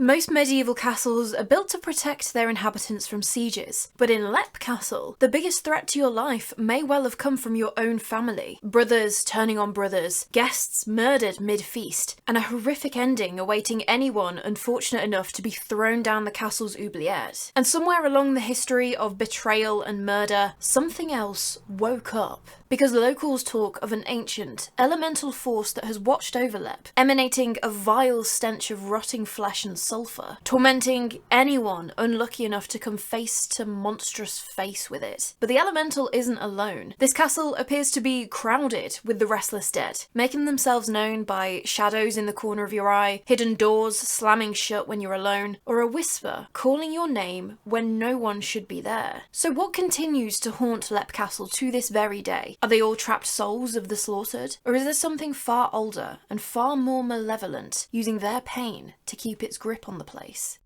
Most medieval castles are built to protect their inhabitants from sieges, but in Lep Castle, the biggest threat to your life may well have come from your own family. Brothers turning on brothers, guests murdered mid-feast, and a horrific ending awaiting anyone unfortunate enough to be thrown down the castle's oubliette. And somewhere along the history of betrayal and murder, something else woke up. Because locals talk of an ancient, elemental force that has watched over Lep, emanating a vile stench of rotting flesh and sulphur, tormenting anyone unlucky enough to come face to monstrous face with it. But the elemental isn't alone. This castle appears to be crowded with the restless dead, making themselves known by shadows in the corner of your eye, hidden doors slamming shut when you're alone, or a whisper calling your name when no one should be there. So what continues to haunt Lep Castle to this very day? Are they all trapped souls of the slaughtered? Or is there something far older and far more malevolent, using their pain to keep its grip on the place?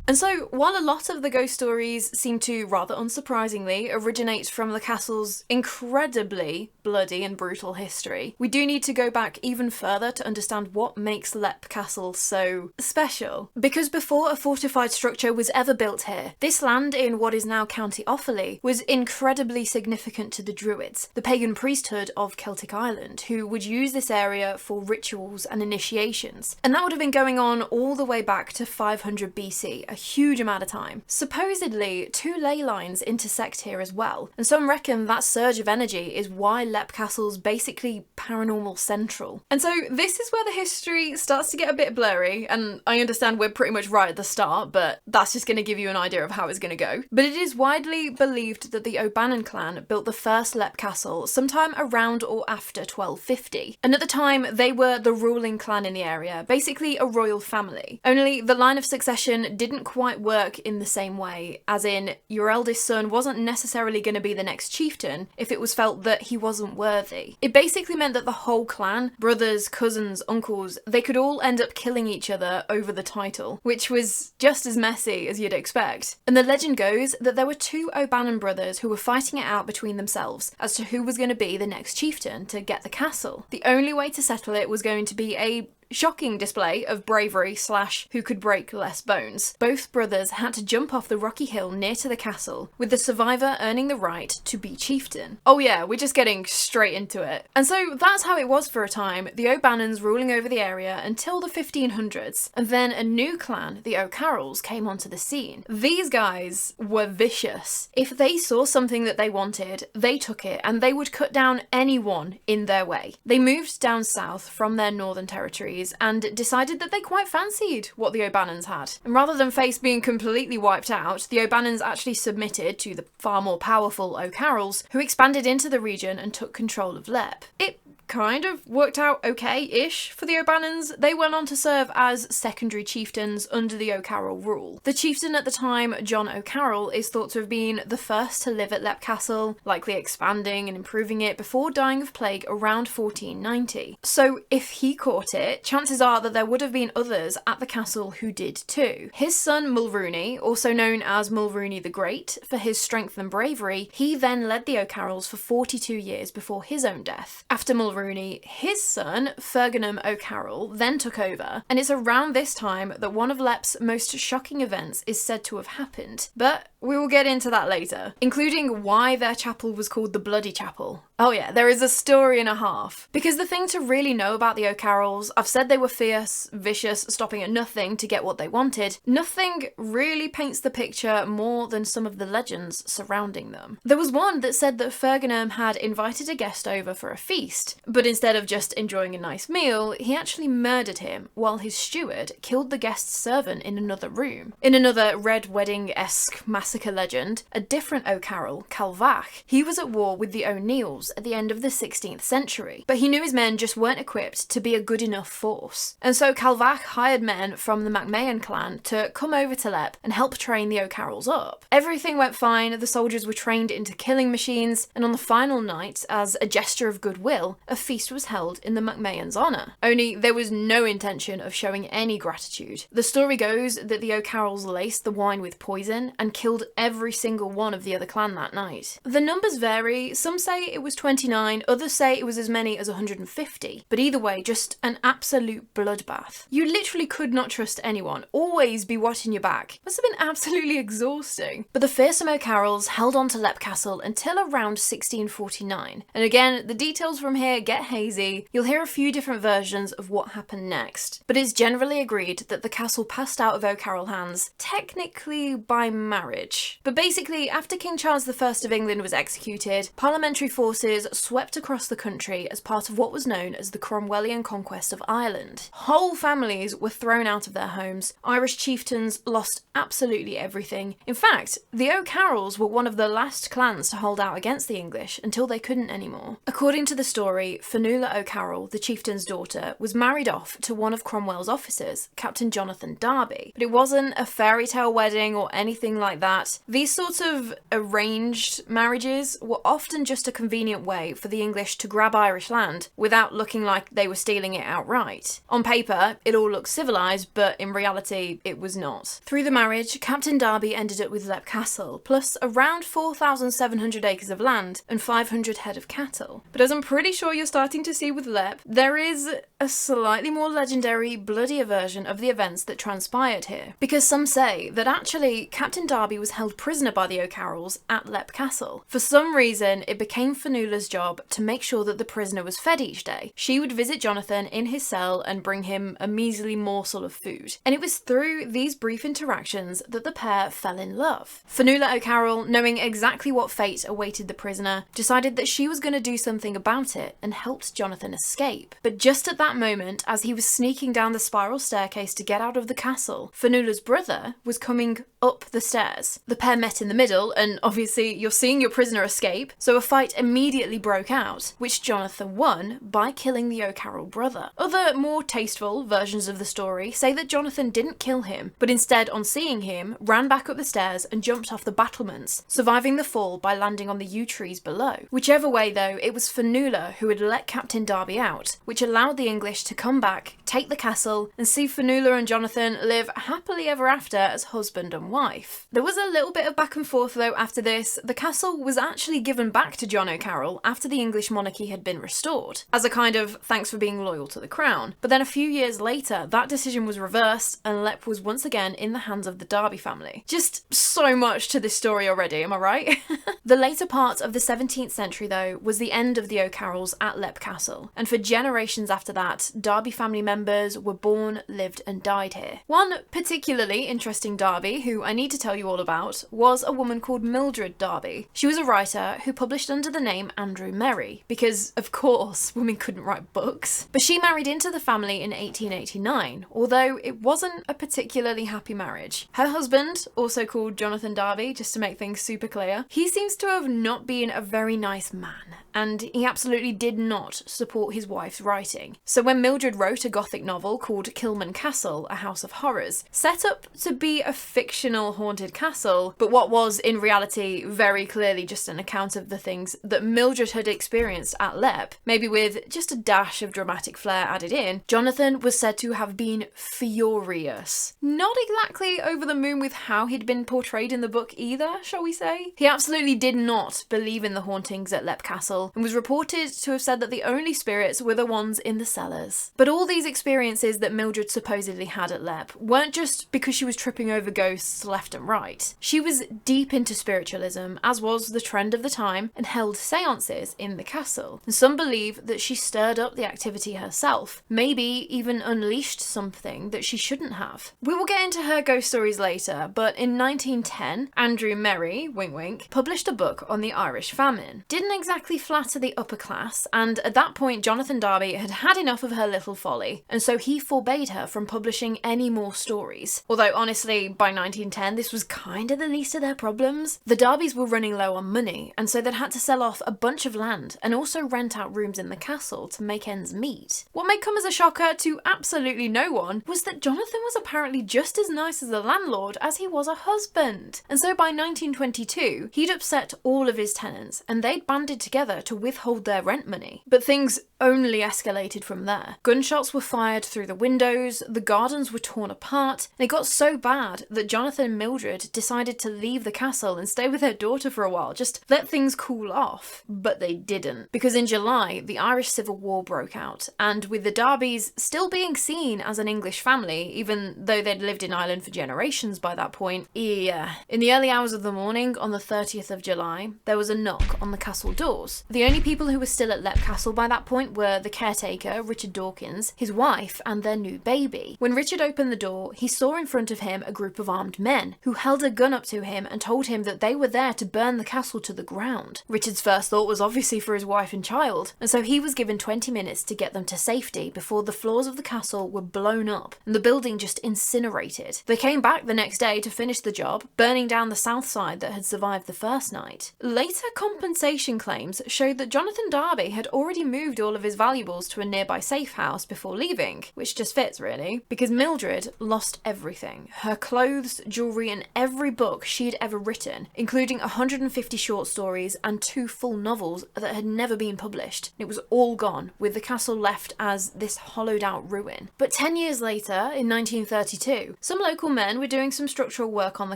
And so, while a lot of the ghost stories seem to, rather unsurprisingly, originate from the castle's incredibly bloody and brutal history, we do need to go back even further to understand what makes Lep Castle so special. Because before a fortified structure was ever built here, this land in what is now County Offaly was incredibly significant to the Druids, the pagan priesthood of Celtic Ireland, who would use this area for rituals and initiations. And that would have been going on all the way back to 500 BC, a huge amount of time. Supposedly, two ley lines intersect here as well, and some reckon that surge of energy is why Lep Castle's basically paranormal central. And so this is where the history starts to get a bit blurry, and I understand we're pretty much right at the start, but that's just going to give you an idea of how it's going to go. But it is widely believed that the O'Bannon clan built the first Lep Castle sometime around or after 1250, and at the time they were the ruling clan in the area, basically a royal family. Only the line of succession didn't quite work in the same way, as in, your eldest son wasn't necessarily going to be the next chieftain if it was felt that he wasn't worthy. It basically meant that the whole clan, brothers, cousins, uncles, they could all end up killing each other over the title, which was just as messy as you'd expect. And the legend goes that there were two O'Bannon brothers who were fighting it out between themselves as to who was going to be the next chieftain to get the castle. The only way to settle it was going to be a shocking display of bravery / who could break less bones. Both brothers had to jump off the rocky hill near to the castle, with the survivor earning the right to be chieftain. Oh yeah, we're just getting straight into it. And so that's how it was for a time, the O'Bannons ruling over the area until the 1500s, and then a new clan, the O'Carrolls, came onto the scene. These guys were vicious. If they saw something that they wanted, they took it, and they would cut down anyone in their way. They moved down south from their northern territories and decided that they quite fancied what the O'Bannons had. And rather than face being completely wiped out, the O'Bannons actually submitted to the far more powerful O'Carrolls, who expanded into the region and took control of Lep. It kind of worked out okay-ish for the O'Bannons. They went on to serve as secondary chieftains under the O'Carroll rule. The chieftain at the time, John O'Carroll, is thought to have been the first to live at Lep Castle, likely expanding and improving it before dying of plague around 1490. So if he caught it, chances are that there would have been others at the castle who did too. His son Mulrooney, also known as Mulrooney the Great for his strength and bravery, he then led the O'Carrolls for 42 years before his own death. After Mulrooney, his son, Fergus O'Carroll, then took over, and it's around this time that one of Lep's most shocking events is said to have happened. But we will get into that later, including why their chapel was called the Bloody Chapel. Oh yeah, there is a story and a half. Because the thing to really know about the O'Carrolls, I've said they were fierce, vicious, stopping at nothing to get what they wanted. Nothing really paints the picture more than some of the legends surrounding them. There was one that said that Fergus had invited a guest over for a feast, but instead of just enjoying a nice meal, he actually murdered him, while his steward killed the guest's servant in another room. In another Red Wedding-esque massacre legend, a different O'Carroll, Calvach, he was at war with the O'Neills at the end of the 16th century, but he knew his men just weren't equipped to be a good enough force. And so Calvach hired men from the MacMahon clan to come over to Lep and help train the O'Carrolls up. Everything went fine, the soldiers were trained into killing machines, and on the final night, as a gesture of goodwill, a feast was held in the MacMahon's honour. Only there was no intention of showing any gratitude. The story goes that the O'Carrolls laced the wine with poison and killed every single one of the other clan that night. The numbers vary, some say it was 29, others say it was as many as 150, but either way, just an absolute bloodbath. You literally could not trust anyone, always be watching your back. Must have been absolutely exhausting. But the fearsome O'Carrolls held on to Leap Castle until around 1649, and again, the details from here get hazy. You'll hear a few different versions of what happened next, but it's generally agreed that the castle passed out of O'Carroll hands, technically by marriage. But basically, after King Charles I of England was executed, parliamentary forces swept across the country as part of what was known as the Cromwellian conquest of Ireland. Whole families were thrown out of their homes, Irish chieftains lost absolutely everything. In fact, the O'Carrolls were one of the last clans to hold out against the English until they couldn't anymore. According to the story, Fionnuala O'Carroll, the chieftain's daughter, was married off to one of Cromwell's officers, Captain Jonathan Darby. But it wasn't a fairy tale wedding or anything like that. These sorts of arranged marriages were often just a convenient way for the English to grab Irish land without looking like they were stealing it outright. On paper, it all looked civilised, but in reality, it was not. Through the marriage, Captain Darby ended up with Leap Castle, plus around 4,700 acres of land and 500 head of cattle. But as I'm pretty sure you're starting to see with Leap, there is a slightly more legendary, bloodier version of the events that transpired here. Because some say that actually Captain Darby was held prisoner by the O'Carrolls at Leap Castle. For some reason, it became Fionnuala's job to make sure that the prisoner was fed each day. She would visit Jonathan in his cell and bring him a measly morsel of food. And it was through these brief interactions that the pair fell in love. Fionnuala O'Carroll, knowing exactly what fate awaited the prisoner, decided that she was going to do something about it and helped Jonathan escape. But just at that moment, as he was sneaking down the spiral staircase to get out of the castle, Fionnuala's brother was coming up the stairs. The pair met in the middle, and obviously you're seeing your prisoner escape, so a fight immediately broke out, which Jonathan won by killing the O'Carroll brother. Other, more tasteful versions of the story say that Jonathan didn't kill him, but instead, on seeing him, ran back up the stairs and jumped off the battlements, surviving the fall by landing on the yew trees below. Whichever way though, it was Fionnuala who had let Captain Darby out, which allowed the English to come back, take the castle, and see Fionnuala and Jonathan live happily ever after as husband and wife. There was a little bit of back and forth though after this. The castle was actually given back to John O'Carroll after the English monarchy had been restored, as a kind of thanks for being loyal to the crown. But then a few years later, that decision was reversed and Leap was once again in the hands of the Darby family. Just so much to this story already, am I right? The later part of the 17th century though was the end of the O'Carrolls at Leap Castle, and for generations after that, Darby family members were born, lived and died here. One particularly interesting Darby, who I need to tell you all about, was a woman called Mildred Darby. She was a writer who published under the name Andrew Merry, because of course women couldn't write books. But she married into the family in 1889, although it wasn't a particularly happy marriage. Her husband, also called Jonathan Darby, just to make things super clear, he seems to have not been a very nice man, and he absolutely did not support his wife's writing. So when Mildred wrote a gothic novel called Kilman Castle, A House of Horrors, set up to be a fictional haunted castle, but what was in reality very clearly just an account of the things that Mildred had experienced at Leap, maybe with just a dash of dramatic flair added in, Jonathan was said to have been furious. Not exactly over the moon with how he'd been portrayed in the book either, shall we say? He absolutely did not believe in the hauntings at Leap Castle, and was reported to have said that the only spirits were the ones in the cellars. But all these experiences that Mildred supposedly had at Leap weren't just because she was tripping over ghosts left and right. She was deep into spiritualism, as was the trend of the time, and held seances in the castle. And some believe that she stirred up the activity herself, maybe even unleashed something that she shouldn't have. We will get into her ghost stories later, but in 1910, Andrew Merry, wink wink, published a book on the Irish famine. Didn't exactly flatter the upper class, and at that point Jonathan Darby had had enough of her little folly, and so he forbade her from publishing any more stories. Although honestly, by 1910 this was kind of the least of their problems. The Darbys were running low on money, and so they'd had to sell off a bunch of land and also rent out rooms in the castle to make ends meet. What may come as a shocker to absolutely no one was that Jonathan was apparently just as nice as a landlord as he was a husband. And so by 1922, he'd upset all of his tenants, and they'd banded together together to withhold their rent money. But things only escalated from there. Gunshots were fired through the windows, the gardens were torn apart, and it got so bad that Jonathan and Mildred decided to leave the castle and stay with their daughter for a while, just let things cool off. But they didn't, because in July, the Irish Civil War broke out, and with the Darbys still being seen as an English family, even though they'd lived in Ireland for generations by that point, in the early hours of the morning on the 30th of July, there was a knock on the castle doors. The only people who were still at Leap Castle by that point were the caretaker, Richard Dawkins, his wife, and their new baby. When Richard opened the door, he saw in front of him a group of armed men who held a gun up to him and told him that they were there to burn the castle to the ground. Richard's first thought was obviously for his wife and child, and so he was given 20 minutes to get them to safety before the floors of the castle were blown up and the building just incinerated. They came back the next day to finish the job, burning down the south side that had survived the first night. Later compensation claims showed that Jonathan Darby had already moved all of his valuables to a nearby safe house before leaving, which just fits really, because Mildred lost everything. Her clothes, jewellery and every book she'd ever written, including 150 short stories and 2 full novels that had never been published. It was all gone, with the castle left as this hollowed out ruin. But 10 years later, in 1932, some local men were doing some structural work on the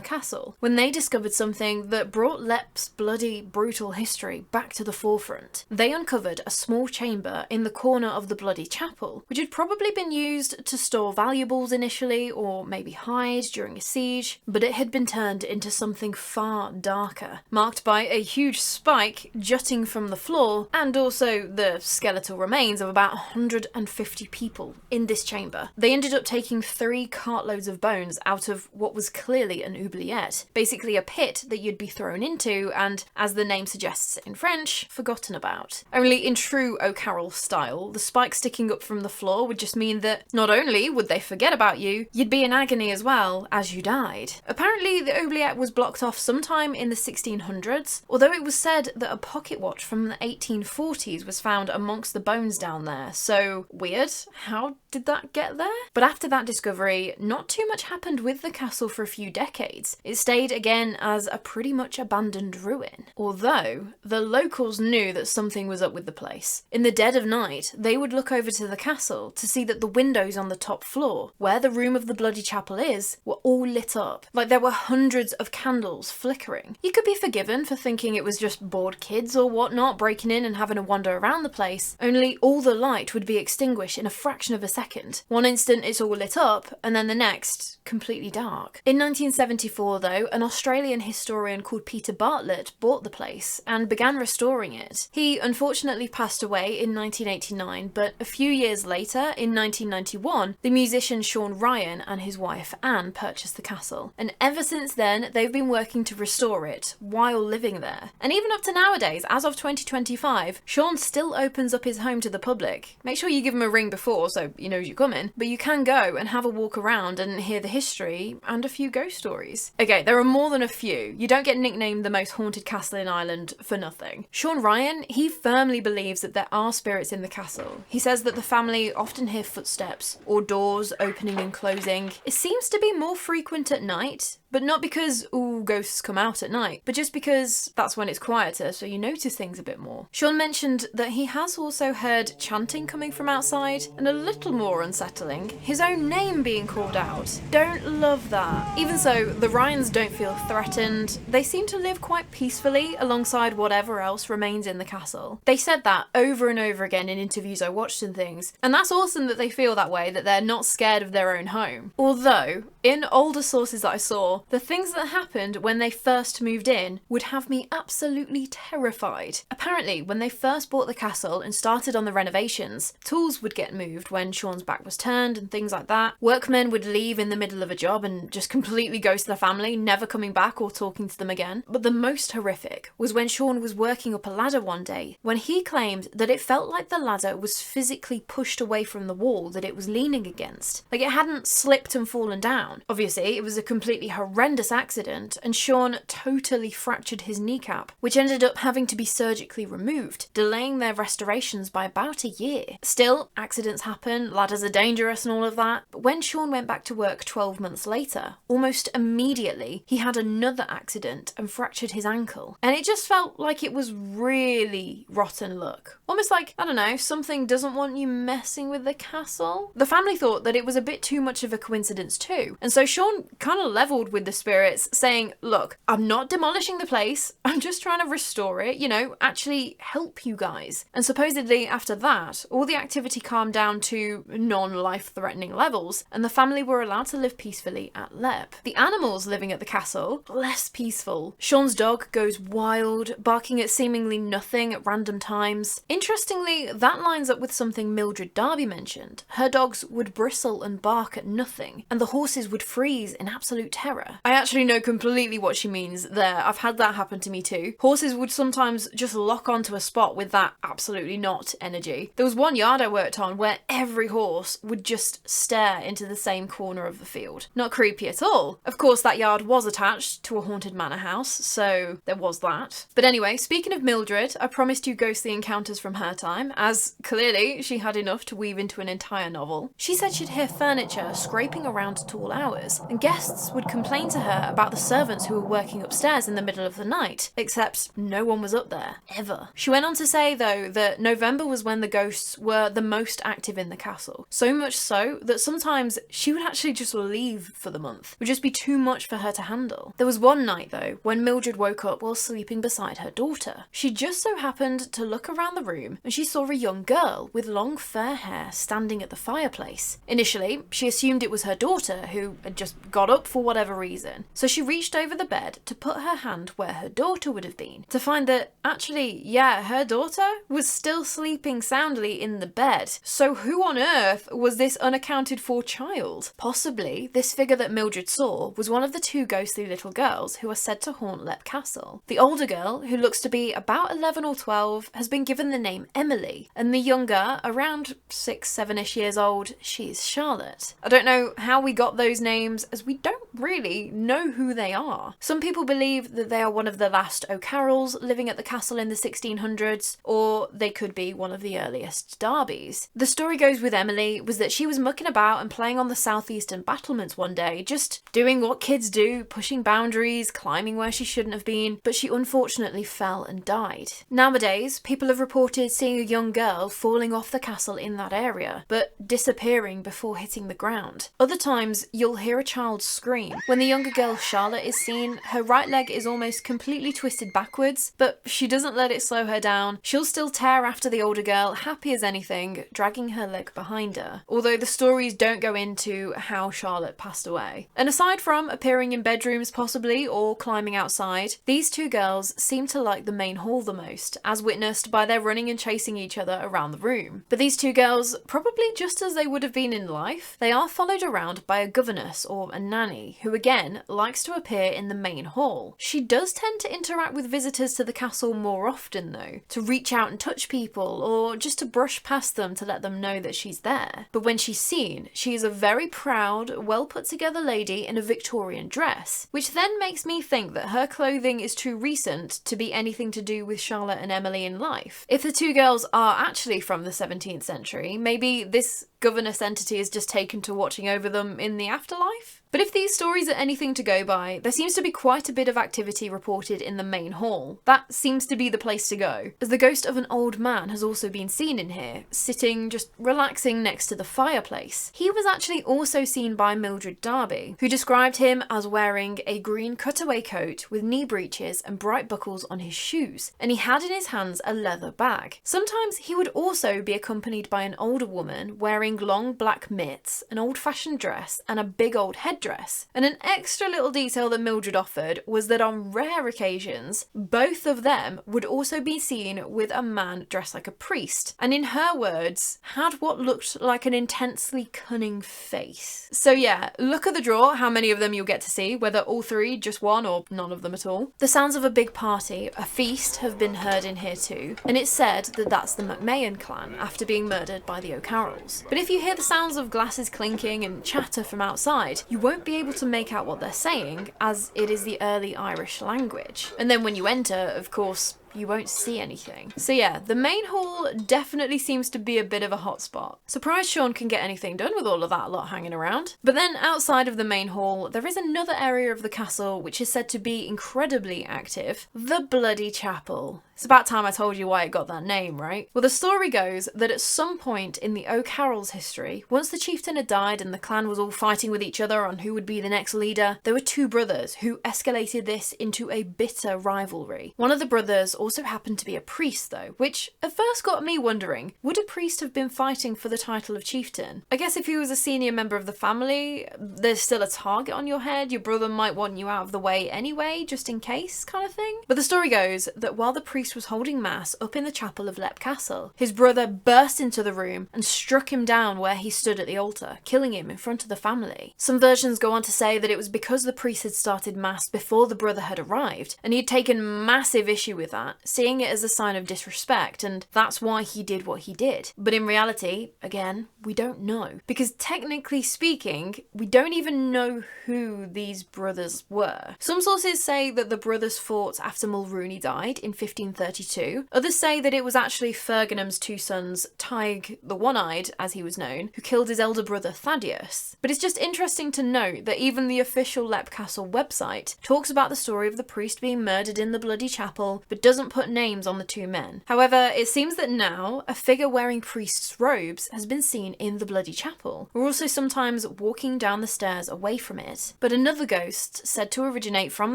castle when they discovered something that brought Leap's bloody, brutal history back to the forefront. They uncovered a small chamber in the corner of the bloody chapel, which had probably been used to store valuables initially, or maybe hide during a siege, but it had been turned into something far darker, marked by a huge spike jutting from the floor, and also the skeletal remains of about 150 people in this chamber. They ended up taking 3 cartloads of bones out of what was clearly an oubliette, basically a pit that you'd be thrown into and, as the name suggests in French, forgotten about. Only in true O'Carroll style, the spike sticking up from the floor would just mean that not only would they forget about you, you'd be in agony as well as you died. Apparently the oubliette was blocked off sometime in the 1600s, although it was said that a pocket watch from the 1840s was found amongst the bones down there, so weird. How did that get there? But after that discovery, not too much happened with the castle for a few decades. It stayed again as a pretty much abandoned ruin. Although, the locals knew that something was up with the place. In the dead of night, they would look over to the castle to see that the windows on the top floor, where the room of the bloody chapel is, were all lit up. Like there were hundreds of candles flickering. You could be forgiven for thinking it was just bored kids or whatnot breaking in and having a wander around the place, only all the light would be extinguished in a fraction of a second. One instant it's all lit up, and then the next, completely dark. In 1974 though, an Australian historian called Peter Bartlett bought the place and began restoring it. He unfortunately passed away in 1989, but a few years later, in 1991, the musician Sean Ryan and his wife Anne purchased the castle. And ever since then, they've been working to restore it while living there. And even up to nowadays, as of 2025, Sean still opens up his home to the public. Make sure you give him a ring before so he knows you're coming, but you can go and have a walk around and hear the history and a few ghost stories. Okay, there are more than a few. You don't get nicknamed the most haunted castle in Ireland for nothing. Sean Ryan, he firmly believes that there are spirits in the castle. He says that the family often hear footsteps or doors opening and closing. It seems to be more frequent at night, but not because, ooh, ghosts come out at night, but just because that's when it's quieter, so you notice things a bit more. Sean mentioned that he has also heard chanting coming from outside, and a little more unsettling, his own name being called out. Don't love that. Even so, the Ryans don't feel threatened. They seem to live quite peacefully alongside whatever else remains in the castle. They said that over and over again in interviews I watched and things, and that's awesome that they feel that way, that they're not scared of their own home. Although, in older sources that I saw, the things that happened when they first moved in would have me absolutely terrified. Apparently, when they first bought the castle and started on the renovations, tools would get moved when Sean's back was turned and things like that. Workmen would leave in the middle of a job and just completely ghost the family, never coming back or talking to them again. But the most horrific was when Sean was working up a ladder one day, when he claimed that it felt like the ladder was physically pushed away from the wall that it was leaning against. Like it hadn't slipped and fallen down. Obviously, it was a completely horrific horrendous accident and Sean totally fractured his kneecap, which ended up having to be surgically removed, delaying their restorations by about a year. Still, accidents happen, ladders are dangerous and all of that, but when Sean went back to work 12 months later, almost immediately he had another accident and fractured his ankle. And it just felt like it was really rotten luck. Almost like, I don't know, something doesn't want you messing with the castle? The family thought that it was a bit too much of a coincidence too, and so Sean kind of leveled with the spirits, saying, look, I'm not demolishing the place, I'm just trying to restore it, you know, actually help you guys. And supposedly after that, all the activity calmed down to non-life-threatening levels, and the family were allowed to live peacefully at Lep. The animals living at the castle, less peaceful. Sean's dog goes wild, barking at seemingly nothing at random times. Interestingly, that lines up with something Mildred Darby mentioned. Her dogs would bristle and bark at nothing, and the horses would freeze in absolute terror. I actually know completely what she means there. I've had that happen to me too. Horses would sometimes just lock onto a spot with that absolutely not energy. There was one yard I worked on where every horse would just stare into the same corner of the field. Not creepy at all. Of course, that yard was attached to a haunted manor house, so there was that. But anyway, speaking of Mildred, I promised you ghostly encounters from her time, as clearly she had enough to weave into an entire novel. She said she'd hear furniture scraping around at all hours, and guests would complain to her about the servants who were working upstairs in the middle of the night, except no one was up there, ever. She went on to say, though, that November was when the ghosts were the most active in the castle, so much so that sometimes she would actually just leave for the month. It would just be too much for her to handle. There was one night, though, when Mildred woke up while sleeping beside her daughter. She just so happened to look around the room and she saw a young girl with long fair hair standing at the fireplace. Initially, she assumed it was her daughter who had just got up for whatever reason, so she reached over the bed to put her hand where her daughter would have been, to find that actually, yeah, her daughter was still sleeping soundly in the bed. So who on earth was this unaccounted for child? Possibly this figure that Mildred saw was one of the two ghostly little girls who are said to haunt Lep Castle. The older girl, who looks to be about 11 or 12, has been given the name Emily, and the younger, around 6-7ish years old, she's Charlotte. I don't know how we got those names, as we don't really know who they are. Some people believe that they are one of the last O'Carrolls living at the castle in the 1600s, or they could be one of the earliest Darbys. The story goes with Emily was that she was mucking about and playing on the southeastern battlements one day, just doing what kids do, pushing boundaries, climbing where she shouldn't have been, but she unfortunately fell and died. Nowadays, people have reported seeing a young girl falling off the castle in that area, but disappearing before hitting the ground. Other times, you'll hear a child scream. When the younger girl Charlotte is seen, her right leg is almost completely twisted backwards, but she doesn't let it slow her down. She'll still tear after the older girl, happy as anything, dragging her leg behind her. Although the stories don't go into how Charlotte passed away. And aside from appearing in bedrooms possibly, or climbing outside, these two girls seem to like the main hall the most, as witnessed by their running and chasing each other around the room. But these two girls, probably just as they would have been in life, they are followed around by a governess or a nanny, who again likes to appear in the main hall. She does tend to interact with visitors to the castle more often though, to reach out and touch people, or just to brush past them to let them know that she's there. But when she's seen, she is a very proud, well put together lady in a Victorian dress, which then makes me think that her clothing is too recent to be anything to do with Charlotte and Emily in life. If the two girls are actually from the 17th century, maybe this governess entity is just taken to watching over them in the afterlife? But if these stories are anything to go by, there seems to be quite a bit of activity reported in the main hall. That seems to be the place to go, as the ghost of an old man has also been seen in here, sitting just relaxing next to the fireplace. He was actually also seen by Mildred Darby, who described him as wearing a green cutaway coat with knee breeches and bright buckles on his shoes, and he had in his hands a leather bag. Sometimes he would also be accompanied by an older woman wearing long black mitts, an old-fashioned dress, and a big old headdress. And an extra little detail that Mildred offered was that on rare occasions, both of them would also be seen with a man dressed like a priest, and in her words, had what looked like an intensely cunning face. So yeah, look at the draw, how many of them you'll get to see, whether all three, just one, or none of them at all. The sounds of a big party, a feast, have been heard in here too, and it's said that that's the McMahon clan after being murdered by the O'Carrolls. But if you hear the sounds of glasses clinking and chatter from outside, you won't be able to make out what they're saying, as it is the early Irish language. And then when you enter, of course, you won't see anything. So yeah, the main hall definitely seems to be a bit of a hotspot. Surprised Sean can get anything done with all of that lot hanging around. But then outside of the main hall, there is another area of the castle which is said to be incredibly active, the Bloody Chapel. It's about time I told you why it got that name, right? Well, the story goes that at some point in the O'Carroll's history, once the chieftain had died and the clan was all fighting with each other on who would be the next leader, there were two brothers who escalated this into a bitter rivalry. One of the brothers also happened to be a priest though, which at first got me wondering, would a priest have been fighting for the title of chieftain? I guess if he was a senior member of the family, there's still a target on your head, your brother might want you out of the way anyway, just in case kind of thing. But the story goes that while the priest was holding mass up in the chapel of Lep Castle, his brother burst into the room and struck him down where he stood at the altar, killing him in front of the family. Some versions go on to say that it was because the priest had started mass before the brother had arrived, and he'd taken massive issue with that, seeing it as a sign of disrespect, and that's why he did what he did. But in reality, again, we don't know. Because technically speaking, we don't even know who these brothers were. Some sources say that the brothers fought after Mulrooney died in 1532. Others say that it was actually Fergenham's two sons, Tig the One-Eyed, as he was known, who killed his elder brother Thaddeus. But it's just interesting to note that even the official Lep Castle website talks about the story of the priest being murdered in the Bloody Chapel, but doesn't put names on the two men. However, it seems that now a figure wearing priest's robes has been seen in the Bloody Chapel. We're also sometimes walking down the stairs away from it. But another ghost, said to originate from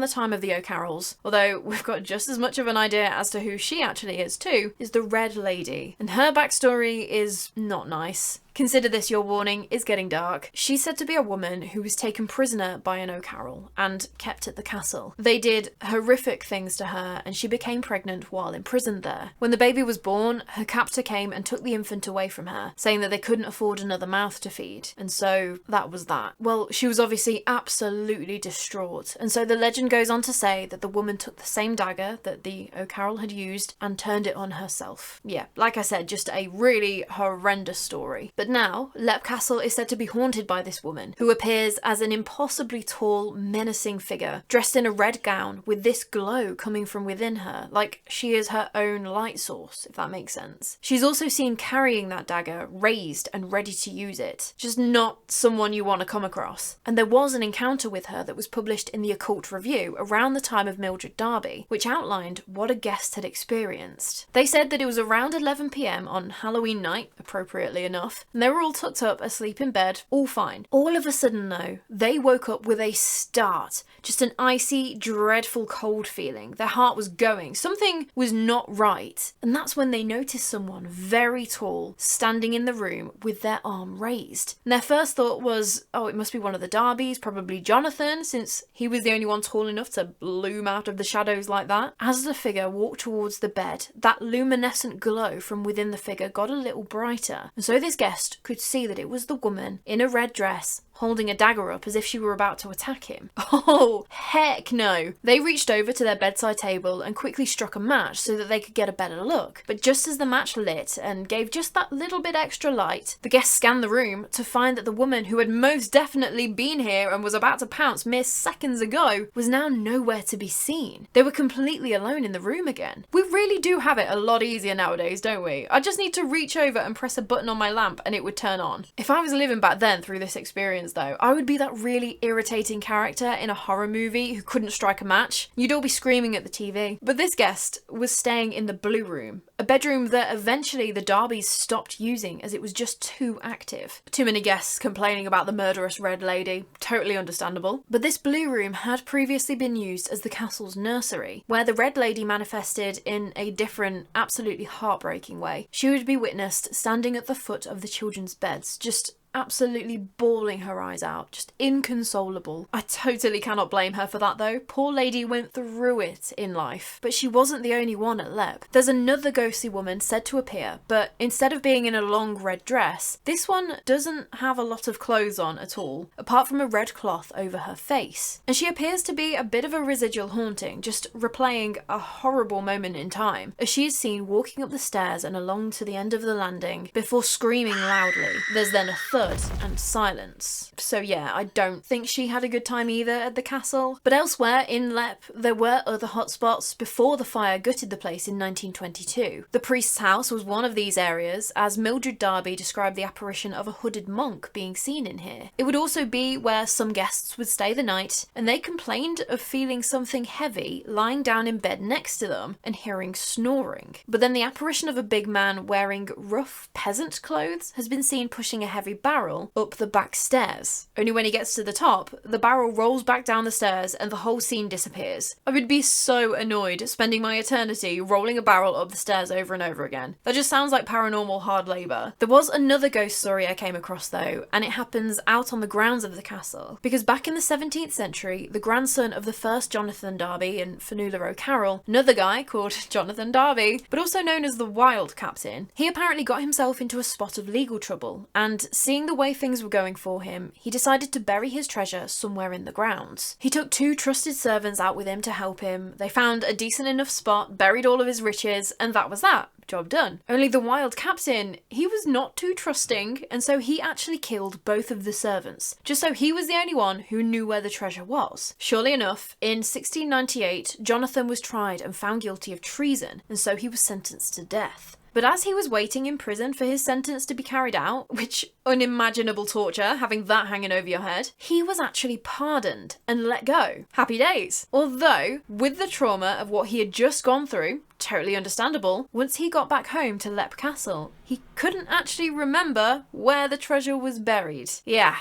the time of the O'Carrolls, although we've got just as much of an idea as to who she actually is too, is the Red Lady. And her backstory is not nice. Consider this your warning, it's getting dark. She's said to be a woman who was taken prisoner by an O'Carroll and kept at the castle. They did horrific things to her and she became pregnant while imprisoned there. When the baby was born, her captor came and took the infant away from her, saying that they couldn't afford another mouth to feed. And so that was that. Well, she was obviously absolutely distraught. And so the legend goes on to say that the woman took the same dagger that the O'Carroll had used and turned it on herself. Yeah, like I said, just a really horrendous story. But now, Lep Castle is said to be haunted by this woman, who appears as an impossibly tall, menacing figure, dressed in a red gown with this glow coming from within her, like she is her own light source, if that makes sense. She's also seen carrying that dagger, raised and ready to use it, just not someone you want to come across. And there was an encounter with her that was published in the Occult Review around the time of Mildred Darby, which outlined what a guest had experienced. They said that it was around 11 PM on Halloween night, appropriately enough, and they were all tucked up, asleep in bed, all fine. All of a sudden though, they woke up with a start, just an icy, dreadful cold feeling. Their heart was going. Something was not right. And that's when they noticed someone very tall standing in the room with their arm raised. And their first thought was, oh, it must be one of the Darbys, probably Jonathan, since he was the only one tall enough to loom out of the shadows like that. As the figure walked towards the bed, that luminescent glow from within the figure got a little brighter. And so this guest could see that it was the woman in a red dress holding a dagger up as if she were about to attack him. Oh, heck no. They reached over to their bedside table and quickly struck a match so that they could get a better look. But just as the match lit and gave just that little bit extra light, the guests scanned the room to find that the woman who had most definitely been here and was about to pounce mere seconds ago was now nowhere to be seen. They were completely alone in the room again. We really do have it a lot easier nowadays, don't we? I just need to reach over and press a button on my lamp and it would turn on. If I was living back then through this experience though, I would be that really irritating character in a horror movie who couldn't strike a match. You'd all be screaming at the TV. But this guest was staying in the Blue Room, a bedroom that eventually the Darbys stopped using as it was just too active. Too many guests complaining about the murderous Red Lady. Totally understandable. But this Blue Room had previously been used as the castle's nursery, where the Red Lady manifested in a different, absolutely heartbreaking way. She would be witnessed standing at the foot of the children's beds, just absolutely bawling her eyes out, just inconsolable. I totally cannot blame her for that though. Poor lady went through it in life. But she wasn't the only one at Lep. There's another ghostly woman said to appear, but instead of being in a long red dress, this one doesn't have a lot of clothes on at all, apart from a red cloth over her face. And she appears to be a bit of a residual haunting, just replaying a horrible moment in time, as she is seen walking up the stairs and along to the end of the landing before screaming loudly. There's then a thud and silence. So yeah, I don't think she had a good time either at the castle. But elsewhere in Lep, there were other hotspots before the fire gutted the place in 1922. The priest's house was one of these areas, as Mildred Darby described the apparition of a hooded monk being seen in here. It would also be where some guests would stay the night, and they complained of feeling something heavy lying down in bed next to them and hearing snoring. But then the apparition of a big man wearing rough peasant clothes has been seen pushing a heavy barrel up the back stairs. Only when he gets to the top, the barrel rolls back down the stairs and the whole scene disappears. I would be so annoyed spending my eternity rolling a barrel up the stairs over and over again. That just sounds like paranormal hard labour. There was another ghost story I came across though, and it happens out on the grounds of the castle. Because back in the 17th century, the grandson of the first Jonathan Darby and Fionnuala O'Carroll, another guy called Jonathan Darby, but also known as the Wild Captain, he apparently got himself into a spot of legal trouble, and seeing the way things were going for him, he decided to bury his treasure somewhere in the grounds. He took 2 trusted servants out with him to help him. They found a decent enough spot, buried all of his riches, and that was that. Job done. Only the Wild Captain, he was not too trusting, and so he actually killed both of the servants, just so he was the only one who knew where the treasure was. Surely enough, in 1698, Jonathan was tried and found guilty of treason, and so he was sentenced to death. But as he was waiting in prison for his sentence to be carried out, which unimaginable torture, having that hanging over your head, he was actually pardoned and let go. Happy days. Although, with the trauma of what he had just gone through, totally understandable, once he got back home to Lep Castle, he couldn't actually remember where the treasure was buried. Yeah.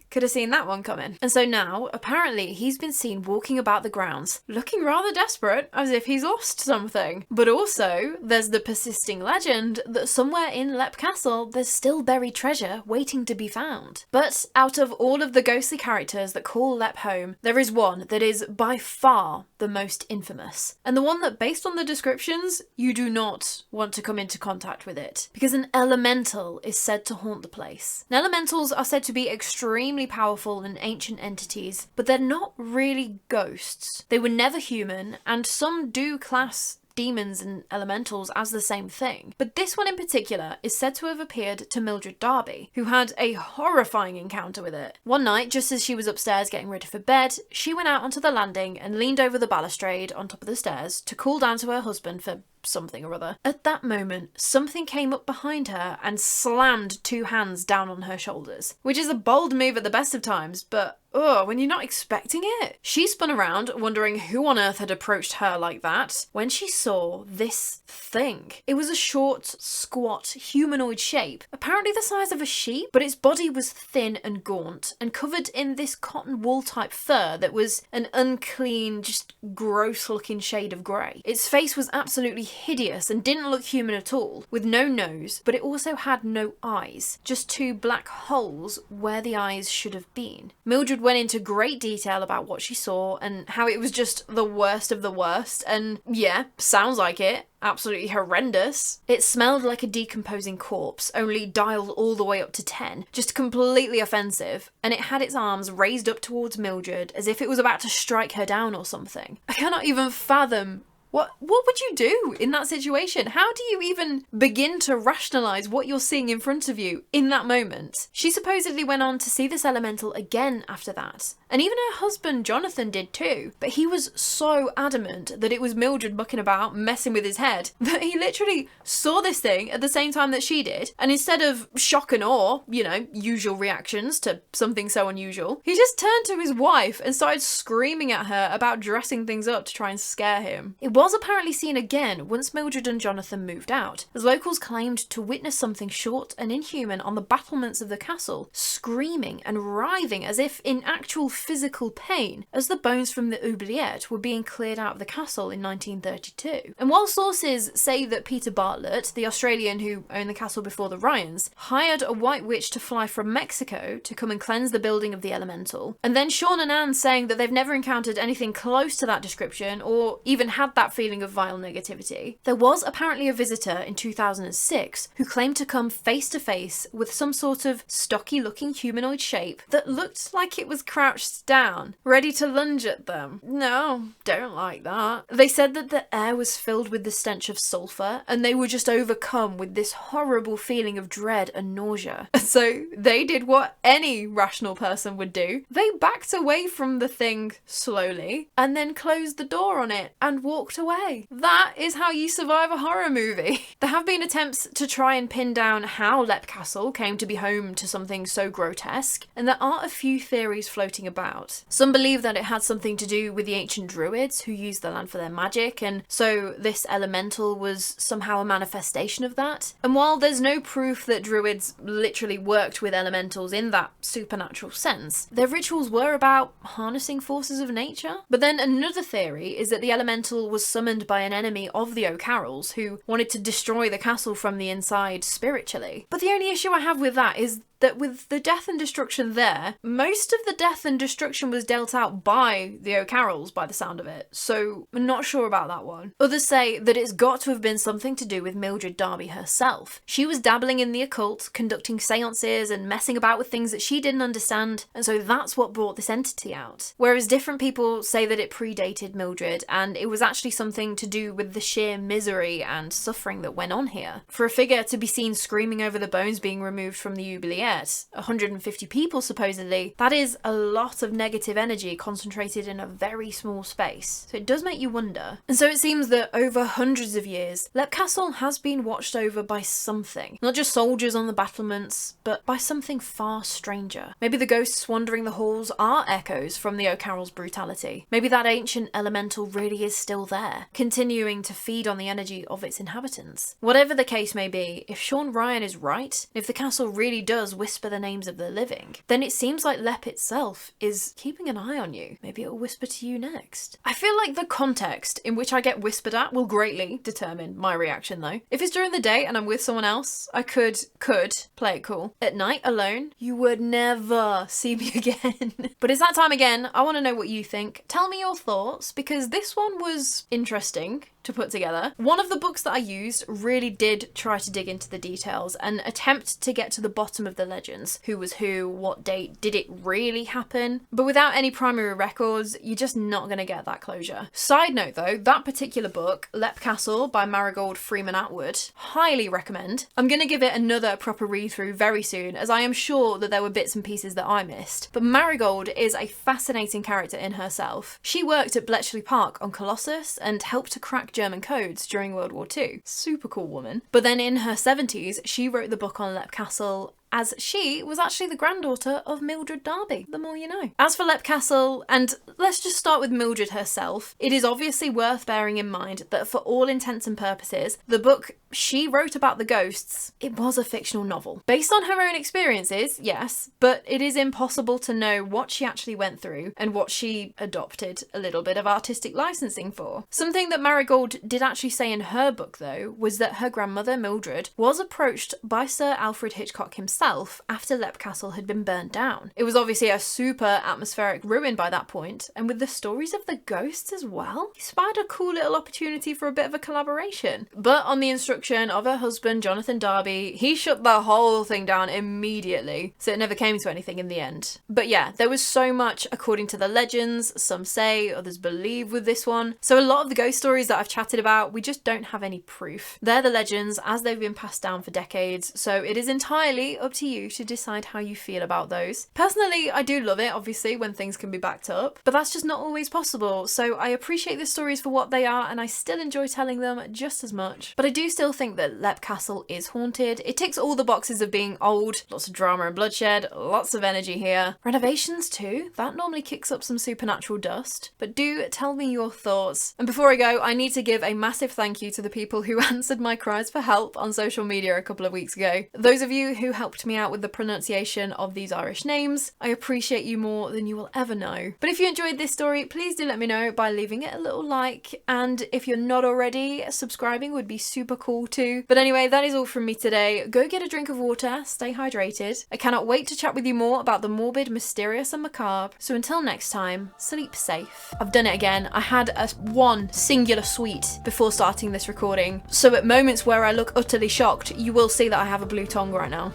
Could have seen that one coming. And so now, apparently, he's been seen walking about the grounds, looking rather desperate, as if he's lost something. But also, there's the persisting legend that somewhere in Lep Castle, there's still buried treasure waiting to be found. But out of all of the ghostly characters that call Lep home, there is one that is by far the most infamous. And the one that, based on the descriptions, you do not want to come into contact with it. Because an elemental is said to haunt the place. And elementals are said to be extremely powerful and ancient entities, but they're not really ghosts. They were never human, and some do class demons and elementals as the same thing. But this one in particular is said to have appeared to Mildred Darby, who had a horrifying encounter with it. One night, just as she was upstairs getting ready for bed, she went out onto the landing and leaned over the balustrade on top of the stairs to call down to her husband for something or other. At that moment, something came up behind her and slammed 2 hands down on her shoulders, which is a bold move at the best of times, but when you're not expecting it. She spun around, wondering who on earth had approached her like that, when she saw this thing. It was a short, squat, humanoid shape, apparently the size of a sheep, but its body was thin and gaunt, and covered in this cotton wool type fur that was an unclean, just gross looking shade of grey. Its face was absolutely hideous and didn't look human at all, with no nose, but it also had no eyes, just 2 black holes where the eyes should have been. Mildred went into great detail about what she saw and how it was just the worst of the worst, and yeah, sounds like it. Absolutely horrendous. It smelled like a decomposing corpse, only dialed all the way up to 10. Just completely offensive. And it had its arms raised up towards Mildred as if it was about to strike her down or something. I cannot even fathom. What would you do in that situation? How do you even begin to rationalise what you're seeing in front of you in that moment? She supposedly went on to see this elemental again after that. And even her husband Jonathan did too. But he was so adamant that it was Mildred mucking about, messing with his head, that he literally saw this thing at the same time that she did. And instead of shock and awe, usual reactions to something so unusual, he just turned to his wife and started screaming at her about dressing things up to try and scare him. It was apparently seen again once Mildred and Jonathan moved out, as locals claimed to witness something short and inhuman on the battlements of the castle, screaming and writhing as if in actual physical pain, as the bones from the oubliette were being cleared out of the castle in 1932. And while sources say that Peter Bartlett, the Australian who owned the castle before the Ryans, hired a white witch to fly from Mexico to come and cleanse the building of the elemental, and then Sean and Anne saying that they've never encountered anything close to that description or even had that feeling of vile negativity, there was apparently a visitor in 2006 who claimed to come face to face with some sort of stocky looking humanoid shape that looked like it was crouched down, ready to lunge at them. No, don't like that. They said that the air was filled with the stench of sulphur and they were just overcome with this horrible feeling of dread and nausea. So they did what any rational person would do. They backed away from the thing slowly and then closed the door on it and walked away. That is how you survive a horror movie. There have been attempts to try and pin down how Lep Castle came to be home to something so grotesque, and there are a few theories floating about. Some believe that it had something to do with the ancient druids who used the land for their magic, and so this elemental was somehow a manifestation of that. And while there's no proof that druids literally worked with elementals in that supernatural sense, their rituals were about harnessing forces of nature. But then another theory is that the elemental was summoned by an enemy of the O'Carrolls who wanted to destroy the castle from the inside spiritually. But the only issue I have with that is that with the death and destruction there, most of the death and destruction was dealt out by the O'Carrolls by the sound of it, so I'm not sure about that one. Others say that it's got to have been something to do with Mildred Darby herself. She was dabbling in the occult, conducting seances and messing about with things that she didn't understand, and so that's what brought this entity out. Whereas different people say that it predated Mildred, and it was actually something to do with the sheer misery and suffering that went on here. For a figure to be seen screaming over the bones being removed from the oubliette, 150 people supposedly, that is a lot of negative energy concentrated in a very small space. So it does make you wonder. And so it seems that over hundreds of years, Lep Castle has been watched over by something. Not just soldiers on the battlements, but by something far stranger. Maybe the ghosts wandering the halls are echoes from the O'Carrolls' brutality. Maybe that ancient elemental really is still there, continuing to feed on the energy of its inhabitants. Whatever the case may be, if Sean Ryan is right, if the castle really does whisper the names of the living, then it seems like Lep itself is keeping an eye on you. Maybe it'll whisper to you next. I feel like the context in which I get whispered at will greatly determine my reaction though. If it's during the day and I'm with someone else, I could play it cool. At night, alone, you would never see me again. But it's that time again. I want to know what you think. Tell me your thoughts, because this one was interesting to put together. One of the books that I used really did try to dig into the details and attempt to get to the bottom of the legends. Who was who, what date, did it really happen? But without any primary records, you're just not going to get that closure. Side note though, that particular book, Lep Castle by Marigold Freeman-Attwood, highly recommend. I'm going to give it another proper read through very soon, as I am sure that there were bits and pieces that I missed. But Marigold is a fascinating character in herself. She worked at Bletchley Park on Colossus and helped to crack German codes during World War II. Super cool woman. But then in her 70s, she wrote the book on Lep Castle, as she was actually the granddaughter of Mildred Darby. The more you know. As for Lep Castle, and let's just start with Mildred herself, it is obviously worth bearing in mind that for all intents and purposes, the book she wrote about the ghosts, it was a fictional novel. Based on her own experiences, yes, but it is impossible to know what she actually went through and what she adopted a little bit of artistic licensing for. Something that Marigold did actually say in her book though, was that her grandmother Mildred was approached by Sir Alfred Hitchcock himself after Lep Castle had been burnt down. It was obviously a super atmospheric ruin by that point, and with the stories of the ghosts as well, he spied a cool little opportunity for a bit of a collaboration. But on the instruction of her husband Jonathan Darby, he shut the whole thing down immediately, so it never came to anything in the end. But yeah, there was so much according to the legends, some say, others believe with this one. So a lot of the ghost stories that I've chatted about, we just don't have any proof. They're the legends as they've been passed down for decades, so it is entirely up to you to decide how you feel about those. Personally, I do love it, obviously, when things can be backed up, but that's just not always possible, so I appreciate the stories for what they are, and I still enjoy telling them just as much. But I do still think that Lep Castle is haunted. It ticks all the boxes of being old, lots of drama and bloodshed, lots of energy here. Renovations too, that normally kicks up some supernatural dust. But do tell me your thoughts. And before I go, I need to give a massive thank you to the people who answered my cries for help on social media a couple of weeks ago. Those of you who helped me out with the pronunciation of these Irish names, I appreciate you more than you will ever know. But if you enjoyed this story, please do let me know by leaving it a little like, and if you're not already, subscribing would be super cool too. But anyway, that is all from me today. Go get a drink of water, stay hydrated. I cannot wait to chat with you more about the morbid, mysterious and macabre. So until next time, sleep safe. I've done it again. I had one singular sweet before starting this recording, so at moments where I look utterly shocked, you will see that I have a blue tongue right now.